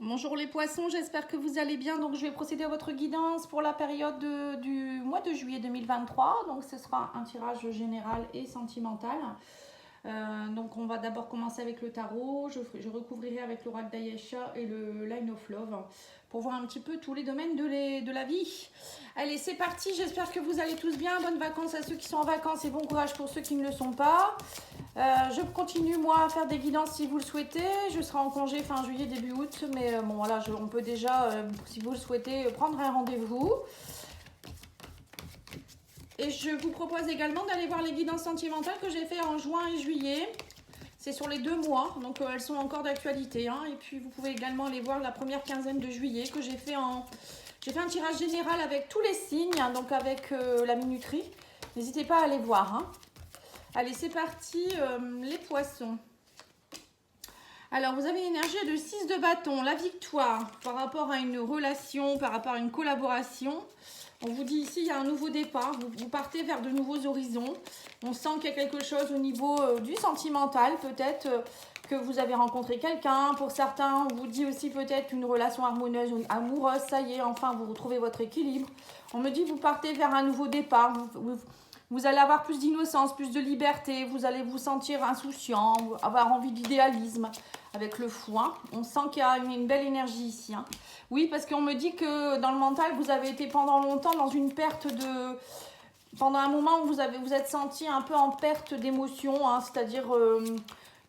Bonjour les poissons, j'espère que vous allez bien. Donc je vais procéder à votre guidance pour la période du mois de juillet 2023. Donc ce sera un tirage général et sentimental. Donc on va d'abord commencer avec le tarot. Je recouvrirai avec l'oracle d'Ayesha et le Line of Love pour voir un petit peu tous les domaines de la vie. Allez, c'est parti. J'espère que vous allez tous bien. Bonnes vacances à ceux qui sont en vacances et bon courage pour ceux qui ne le sont pas. Je continue moi à faire des guidances si vous le souhaitez. Je serai en congé fin juillet, début août. Mais bon voilà, on peut déjà, si vous le souhaitez, prendre un rendez-vous. Et je vous propose également d'aller voir les guidances sentimentales que j'ai fait en juin et juillet. C'est sur les 2 mois, donc elles sont encore d'actualité. Hein. Et puis vous pouvez également aller voir la première quinzaine de juillet que j'ai fait en... J'ai fait un tirage général avec tous les signes, hein, donc avec la minuterie. N'hésitez pas à aller voir. Hein. Allez, c'est parti, les poissons. Alors, vous avez une énergie de 6 de bâton, la victoire par rapport à une relation, par rapport à une collaboration. On vous dit ici, il y a un nouveau départ, vous partez vers de nouveaux horizons. On sent qu'il y a quelque chose au niveau du sentimental, peut-être que vous avez rencontré quelqu'un. Pour certains, on vous dit aussi peut-être une relation harmonieuse ou amoureuse, ça y est, enfin, vous retrouvez votre équilibre. On me dit, vous partez vers un nouveau départ, vous allez avoir plus d'innocence, plus de liberté, vous allez vous sentir insouciant, avoir envie d'idéalisme avec le fou. Hein. On sent qu'il y a une belle énergie ici. Hein. Oui, parce qu'on me dit que dans le mental, vous avez été pendant longtemps dans une perte de... Pendant un moment, vous êtes senti un peu en perte d'émotion, hein, c'est-à-dire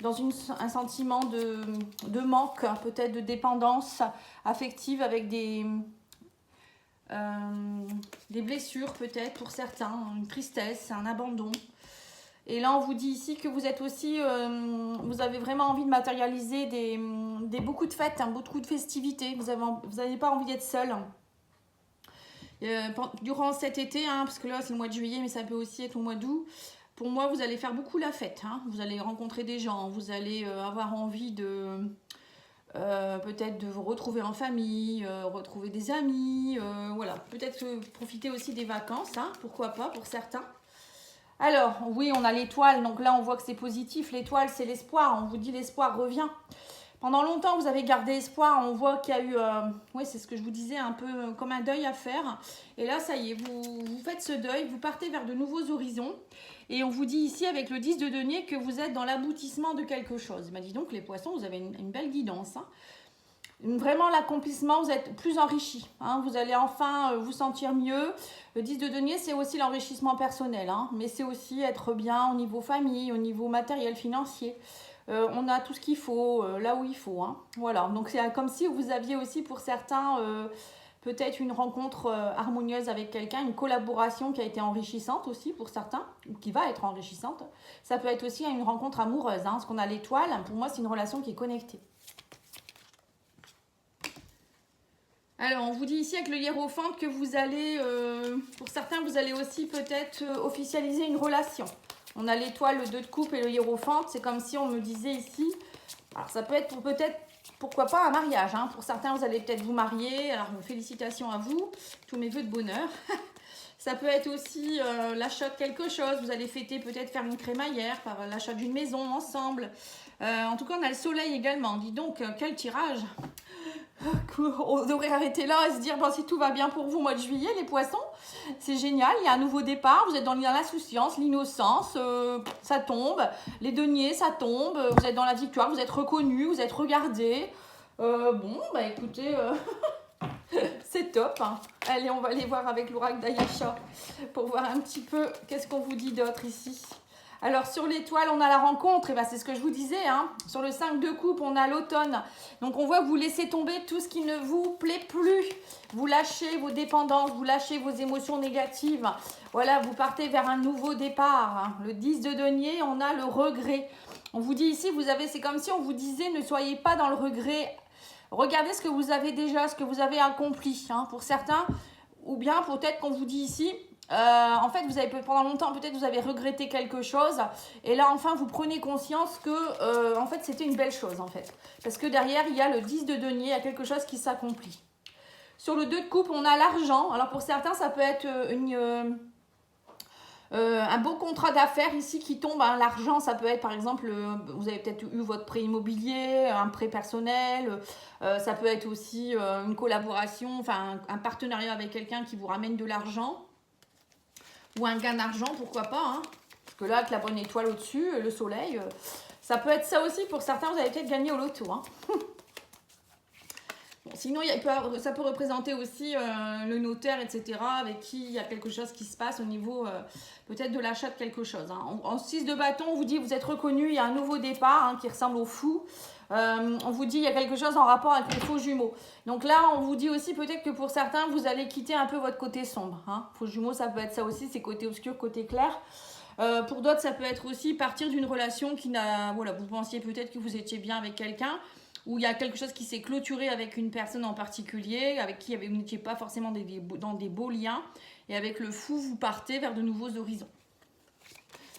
dans un sentiment de manque, peut-être de dépendance affective avec des blessures peut-être pour certains, une tristesse, un abandon. Et là, on vous dit ici que vous êtes aussi, vous avez vraiment envie de matérialiser beaucoup de fêtes, hein, beaucoup de festivités. Vous n'avez pas envie d'être seul. Durant cet été, hein, parce que là, c'est le mois de juillet, mais ça peut aussi être au mois d'août. Pour moi, vous allez faire beaucoup la fête. Hein. Vous allez rencontrer des gens, vous allez avoir envie de... peut-être de vous retrouver en famille, retrouver des amis, voilà. Peut-être profiter aussi des vacances, hein, pourquoi pas pour certains. Alors, oui, on a l'étoile, donc là on voit que c'est positif. L'étoile, c'est l'espoir, on vous dit l'espoir revient. Pendant longtemps, vous avez gardé espoir, on voit qu'il y a eu, oui, c'est ce que je vous disais, un peu comme un deuil à faire. Et là, ça y est, vous faites ce deuil, vous partez vers de nouveaux horizons. Et on vous dit ici, avec le 10 de denier, que vous êtes dans l'aboutissement de quelque chose. Bah, dis donc, les poissons, vous avez une belle guidance. Hein. Vraiment l'accomplissement, vous êtes plus enrichi. Hein, vous allez enfin vous sentir mieux. Le 10 de denier, c'est aussi l'enrichissement personnel. Hein, mais c'est aussi être bien au niveau famille, au niveau matériel, financier. On a tout ce qu'il faut, là où il faut. Hein, voilà, donc c'est comme si vous aviez aussi pour certains peut-être une rencontre harmonieuse avec quelqu'un, une collaboration qui a été enrichissante aussi pour certains, ou qui va être enrichissante. Ça peut être aussi une rencontre amoureuse. Hein, parce qu'on a l'étoile, pour moi c'est une relation qui est connectée. Alors, on vous dit ici avec le hiérophant que vous allez, pour certains, vous allez aussi peut-être officialiser une relation. On a l'étoile, le 2 de coupe et le hiérophant. C'est comme si on me disait ici, alors ça peut être pourquoi pas un mariage. Hein. Pour certains, vous allez peut-être vous marier. Alors, félicitations à vous, tous mes voeux de bonheur. Ça peut être aussi l'achat de quelque chose. Vous allez fêter, peut-être faire une crémaillère par l'achat d'une maison ensemble. En tout cas, on a le soleil également. Dis donc, quel tirage! On devrait arrêter là et se dire bon, si tout va bien pour vous au mois de juillet, les poissons, c'est génial, il y a un nouveau départ, vous êtes dans l'insouciance, l'innocence, ça tombe, les deniers, ça tombe, vous êtes dans la victoire, vous êtes reconnu, vous êtes regardé. Bon, bah écoutez, c'est top. Hein. Allez, on va aller voir avec l'oracle d'Ayesha pour voir un petit peu qu'est-ce qu'on vous dit d'autre ici. Alors sur l'étoile, on a la rencontre, et ben c'est ce que je vous disais. Hein. Sur le 5 de coupe, on a l'automne. Donc on voit que vous laissez tomber tout ce qui ne vous plaît plus. Vous lâchez vos dépendances, vous lâchez vos émotions négatives. Voilà, vous partez vers un nouveau départ. Hein. Le 10 de denier, on a le regret. On vous dit ici, c'est comme si on vous disait ne soyez pas dans le regret. Regardez ce que vous avez déjà, ce que vous avez accompli. Hein, pour certains, ou bien peut-être qu'on vous dit ici... en fait, pendant longtemps, peut-être vous avez regretté quelque chose, et là, enfin, vous prenez conscience que, en fait, c'était une belle chose, en fait. Parce que derrière, il y a le 10 de denier, il y a quelque chose qui s'accomplit. Sur le 2 de coupe, on a l'argent. Alors, pour certains, ça peut être Un beau contrat d'affaires ici qui tombe, hein. L'argent, ça peut être par exemple, vous avez peut-être eu votre prêt immobilier, un prêt personnel, ça peut être aussi une collaboration, enfin un partenariat avec quelqu'un qui vous ramène de l'argent, ou un gain d'argent, pourquoi pas, hein. Parce que là, avec la bonne étoile au-dessus, le soleil, ça peut être ça aussi pour certains, vous avez peut-être gagné au loto, hein. Bon, sinon, ça peut représenter aussi le notaire, etc., avec qui il y a quelque chose qui se passe au niveau peut-être de l'achat de quelque chose, hein. En 6 de bâton, on vous dit vous êtes reconnu, il y a un nouveau départ, hein, qui ressemble au fou. On vous dit il y a quelque chose en rapport avec les faux jumeaux. Donc là, on vous dit aussi peut-être que pour certains, vous allez quitter un peu votre côté sombre, hein. Faux jumeaux, ça peut être ça aussi, c'est côté obscur, côté clair. Pour d'autres, ça peut être aussi partir d'une relation qui n'a... Voilà, vous pensiez peut-être que vous étiez bien avec quelqu'un, où il y a quelque chose qui s'est clôturé avec une personne en particulier, avec qui vous n'étiez pas forcément dans des beaux liens, et avec le fou, vous partez vers de nouveaux horizons.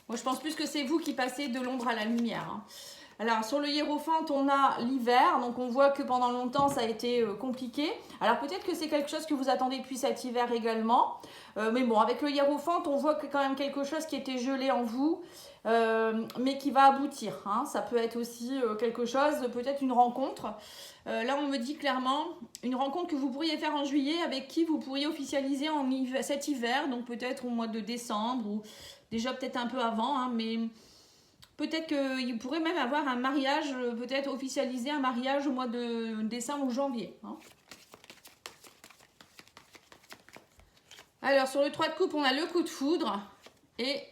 Moi, je pense plus que c'est vous qui passez de l'ombre à la lumière, hein. Alors, sur le hiérophante, on a l'hiver, donc on voit que pendant longtemps, ça a été compliqué. Alors, peut-être que c'est quelque chose que vous attendez depuis cet hiver également. Mais bon, avec le hiérophante, on voit que quand même quelque chose qui était gelé en vous, mais qui va aboutir, hein. Ça peut être aussi quelque chose, peut-être une rencontre. Là, on me dit clairement une rencontre que vous pourriez faire en juillet, avec qui vous pourriez officialiser cet hiver, donc peut-être au mois de décembre, ou déjà peut-être un peu avant, hein, mais... Peut-être qu'il pourrait même avoir un mariage, peut-être officialiser un mariage au mois de décembre ou janvier, hein. Alors, sur le 3 de coupe, on a le coup de foudre. Et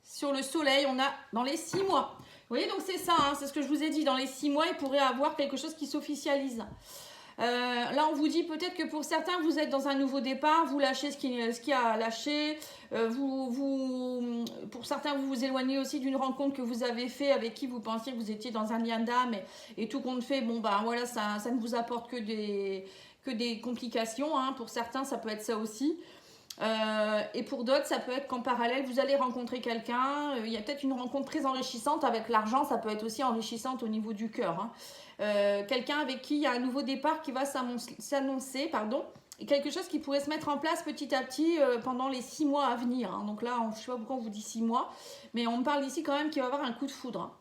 sur le soleil, on a dans les 6 mois. Vous voyez, donc c'est ça, hein, c'est ce que je vous ai dit. Dans les 6 mois, il pourrait avoir quelque chose qui s'officialise. Là, on vous dit peut-être que pour certains, vous êtes dans un nouveau départ, vous lâchez ce qui a lâché. Pour certains, vous vous éloignez aussi d'une rencontre que vous avez fait avec qui vous pensiez que vous étiez dans un lien d'âme, et tout compte fait, bon, bah voilà, ça ne vous apporte que des complications, hein. Pour certains, ça peut être ça aussi. Et pour d'autres, ça peut être qu'en parallèle, vous allez rencontrer quelqu'un. Il y a peut-être une rencontre très enrichissante avec l'argent, ça peut être aussi enrichissante au niveau du cœur, hein. Quelqu'un avec qui il y a un nouveau départ qui va s'annoncer, et quelque chose qui pourrait se mettre en place petit à petit pendant les 6 mois à venir, hein. Donc là, je ne sais pas pourquoi on vous dit 6 mois, mais on me parle ici quand même qu'il va y avoir un coup de foudre, hein.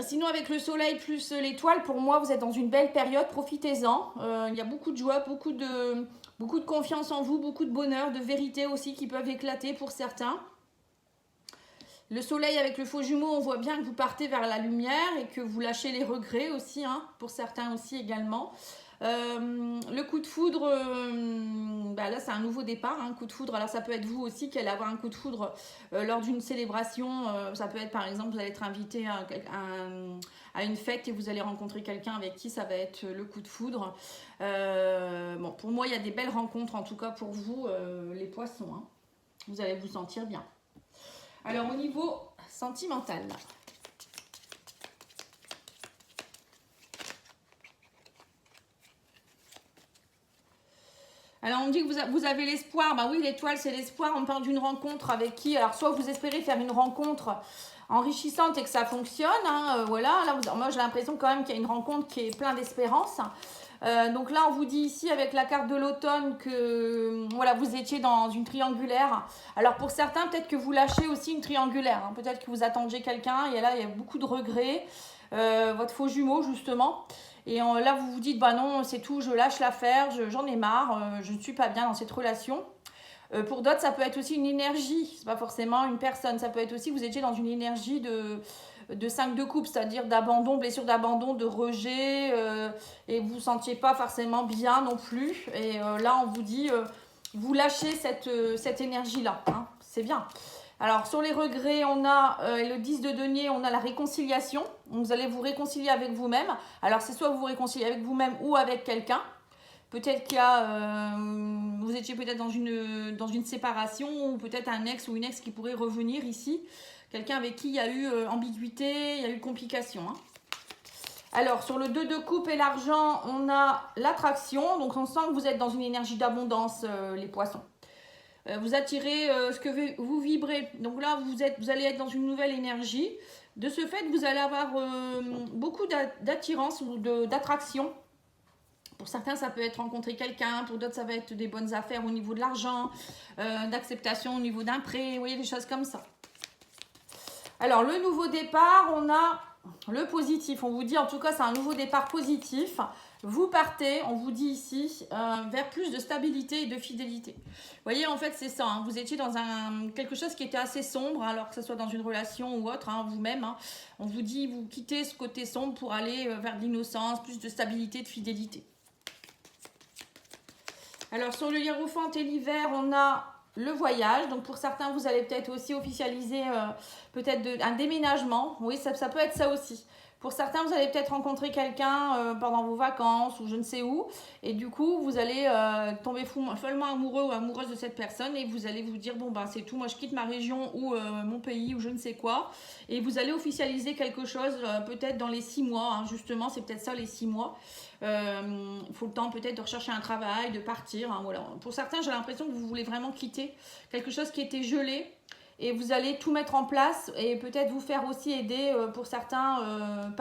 Sinon, avec le soleil plus l'étoile, pour moi, vous êtes dans une belle période, profitez-en. Il y a beaucoup de joie, beaucoup de confiance en vous, beaucoup de bonheur, de vérité aussi qui peuvent éclater pour certains. Le soleil avec le faux jumeau, on voit bien que vous partez vers la lumière et que vous lâchez les regrets aussi, hein, pour certains aussi également. Le coup de foudre, là c'est un nouveau départ, hein, coup de foudre. Alors ça peut être vous aussi qui allez avoir un coup de foudre lors d'une célébration. Ça peut être par exemple, vous allez être invité à une fête et vous allez rencontrer quelqu'un avec qui ça va être le coup de foudre. Bon, pour moi, il y a des belles rencontres en tout cas pour vous, les poissons, hein. Vous allez vous sentir bien. Alors, au niveau sentimental. Alors, on me dit que vous avez l'espoir. Bah oui, l'étoile, c'est l'espoir. On parle d'une rencontre avec qui? Alors, soit vous espérez faire une rencontre enrichissante et que ça fonctionne, hein, voilà. Là, moi, j'ai l'impression quand même qu'il y a une rencontre qui est pleine d'espérance. Donc là, on vous dit ici avec la carte de l'automne que voilà, vous étiez dans une triangulaire. Alors pour certains, peut-être que vous lâchez aussi une triangulaire, hein. Peut-être que vous attendiez quelqu'un et là, il y a beaucoup de regrets. Votre faux jumeau, justement. Et là, vous vous dites, bah non, c'est tout, je lâche l'affaire, j'en ai marre, je ne suis pas bien dans cette relation. Pour d'autres, ça peut être aussi une énergie, c'est pas forcément une personne. Ça peut être aussi que vous étiez dans une énergie de 5 de coupe, c'est-à-dire d'abandon, blessure d'abandon, de rejet, et vous ne vous sentiez pas forcément bien non plus. Et là, on vous dit, vous lâchez cette énergie-là, hein, c'est bien. Alors, sur les regrets, on a le 10 de denier, on a la réconciliation. Vous allez vous réconcilier avec vous-même. Alors, c'est soit vous vous réconciliez avec vous-même ou avec quelqu'un. Peut-être qu'il y a, vous étiez peut-être dans une séparation, ou peut-être un ex ou une ex qui pourrait revenir ici. Quelqu'un avec qui il y a eu ambiguïté, il y a eu complication, hein. Alors, sur le 2 de coupe et l'argent, on a l'attraction. Donc, on sent que vous êtes dans une énergie d'abondance, les poissons. Vous attirez ce que vous vibrez. Donc là, vous allez être dans une nouvelle énergie. De ce fait, vous allez avoir beaucoup d'attirance ou d'attraction Pour certains, ça peut être rencontrer quelqu'un, pour d'autres, ça va être des bonnes affaires au niveau de l'argent, d'acceptation au niveau d'un prêt, vous voyez, des choses comme ça. Alors, le nouveau départ, on a le positif. On vous dit, en tout cas, c'est un nouveau départ positif. Vous partez, on vous dit ici, vers plus de stabilité et de fidélité. Vous voyez, en fait, c'est ça. Hein, vous étiez dans quelque chose qui était assez sombre, alors que ce soit dans une relation ou autre, hein, vous-même. Hein, on vous dit, vous quittez ce côté sombre pour aller vers l'innocence, plus de stabilité, de fidélité. Alors, sur le hiérophante et l'hiver, on a le voyage. Donc, pour certains, vous allez peut-être aussi officialiser peut-être un déménagement. Oui, ça peut être ça aussi. Pour certains, vous allez peut-être rencontrer quelqu'un pendant vos vacances ou je ne sais où. Et du coup, vous allez tomber follement amoureux ou amoureuse de cette personne. Et vous allez vous dire, bon, ben c'est tout, moi je quitte ma région ou mon pays ou je ne sais quoi. Et vous allez officialiser quelque chose peut-être dans les 6 mois. Hein, justement, c'est peut-être ça les 6 mois. Il faut le temps peut-être de rechercher un travail, de partir. Hein, voilà. Pour certains, j'ai l'impression que vous voulez vraiment quitter quelque chose qui était gelé. Et vous allez tout mettre en place et peut-être vous faire aussi aider pour certains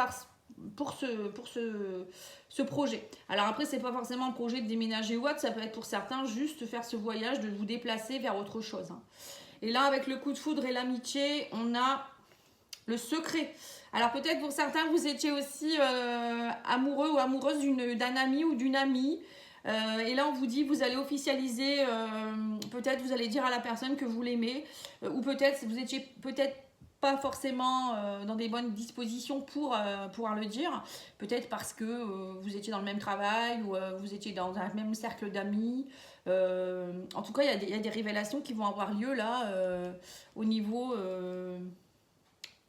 pour ce projet. Alors après, c'est pas forcément le projet de déménager ou autre, ça peut être pour certains juste faire ce voyage, de vous déplacer vers autre chose. Hein. Et là, avec le coup de foudre et l'amitié, on a le secret. Alors peut-être pour certains, vous étiez aussi amoureux ou amoureuse d'un ami ou d'une amie. Et là, on vous dit, vous allez officialiser, peut-être vous allez dire à la personne que vous l'aimez, ou peut-être vous étiez peut-être pas forcément dans des bonnes dispositions pour pouvoir le dire, peut-être parce que vous étiez dans le même travail ou vous étiez dans un même cercle d'amis. En tout cas, il y a des révélations qui vont avoir lieu là au niveau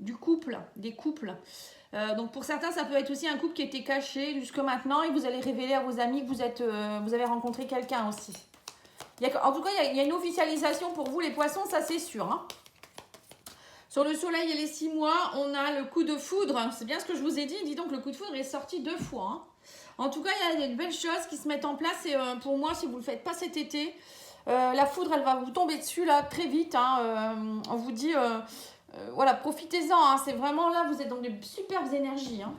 du couple, des couples. Donc pour certains, ça peut être aussi un couple qui était caché jusque maintenant et vous allez révéler à vos amis que vous avez rencontré quelqu'un aussi. En tout cas, il y a une officialisation pour vous les poissons, ça c'est sûr. Hein. Sur le soleil et les 6 mois, on a le coup de foudre. C'est bien ce que je vous ai dit. Dis donc, le coup de foudre est sorti 2 fois. Hein. En tout cas, il y a de belles choses qui se mettent en place et pour moi, si vous ne le faites pas cet été, la foudre, elle va vous tomber dessus là très vite. Hein. On vous dit... voilà, profitez-en, hein. C'est vraiment là, vous êtes dans de superbes énergies. Hein.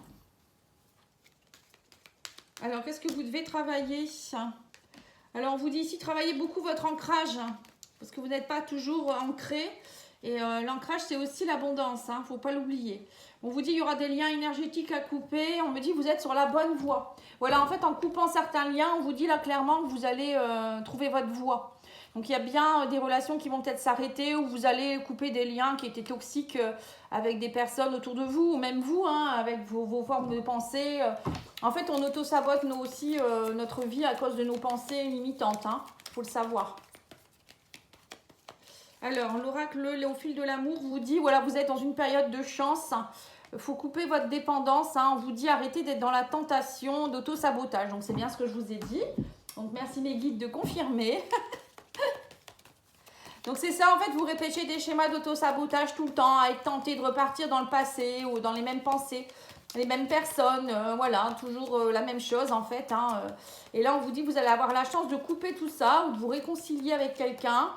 Alors, qu'est-ce que vous devez travailler? Alors, on vous dit ici, travaillez beaucoup votre ancrage, hein, parce que vous n'êtes pas toujours ancré. Et l'ancrage, c'est aussi l'abondance, il ne faut pas l'oublier. On vous dit, il y aura des liens énergétiques à couper. On me dit, vous êtes sur la bonne voie. Voilà, en fait, en coupant certains liens, on vous dit là clairement que vous allez trouver votre voie. Donc, il y a bien des relations qui vont peut-être s'arrêter ou vous allez couper des liens qui étaient toxiques avec des personnes autour de vous ou même vous, hein, avec vos formes de pensée. En fait, on auto-sabote nous aussi notre vie à cause de nos pensées limitantes. Il faut le savoir. Alors, l'oracle au fil de l'amour vous dit, voilà, vous êtes dans une période de chance. Il faut couper votre dépendance. Hein, on vous dit, arrêtez d'être dans la tentation d'auto-sabotage. Donc, c'est bien ce que je vous ai dit. Donc, merci mes guides de confirmer. Donc c'est ça, en fait, vous répétez des schémas d'auto-sabotage tout le temps, à être tenté de repartir dans le passé ou dans les mêmes pensées, les mêmes personnes, voilà, toujours la même chose en fait. Hein, et là, on vous dit que vous allez avoir la chance de couper tout ça ou de vous réconcilier avec quelqu'un.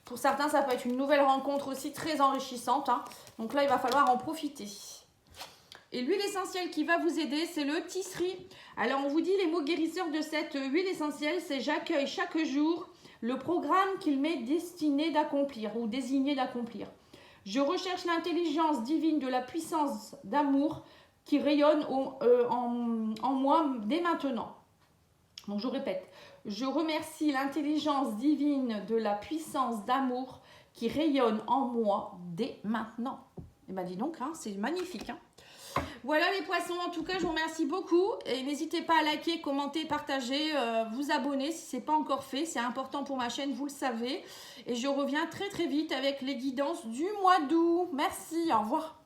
Pour certains, ça peut être une nouvelle rencontre aussi très enrichissante. Hein. Donc là, il va falloir en profiter. Et l'huile essentielle qui va vous aider, c'est le tisserie. Alors, on vous dit les mots guérisseurs de cette huile essentielle, c'est « J'accueille chaque jour » le programme qu'il m'est destiné d'accomplir ou désigné d'accomplir. Je recherche l'intelligence divine de la puissance d'amour qui rayonne en moi dès maintenant. Donc je répète, je remercie l'intelligence divine de la puissance d'amour qui rayonne en moi dès maintenant. Et bien dis donc, hein, c'est magnifique. Hein. Voilà les poissons, en tout cas je vous remercie beaucoup et n'hésitez pas à liker, commenter, partager, vous abonner si ce n'est pas encore fait, c'est important pour ma chaîne, vous le savez. Et je reviens très très vite avec les guidances du mois d'août. Merci, au revoir.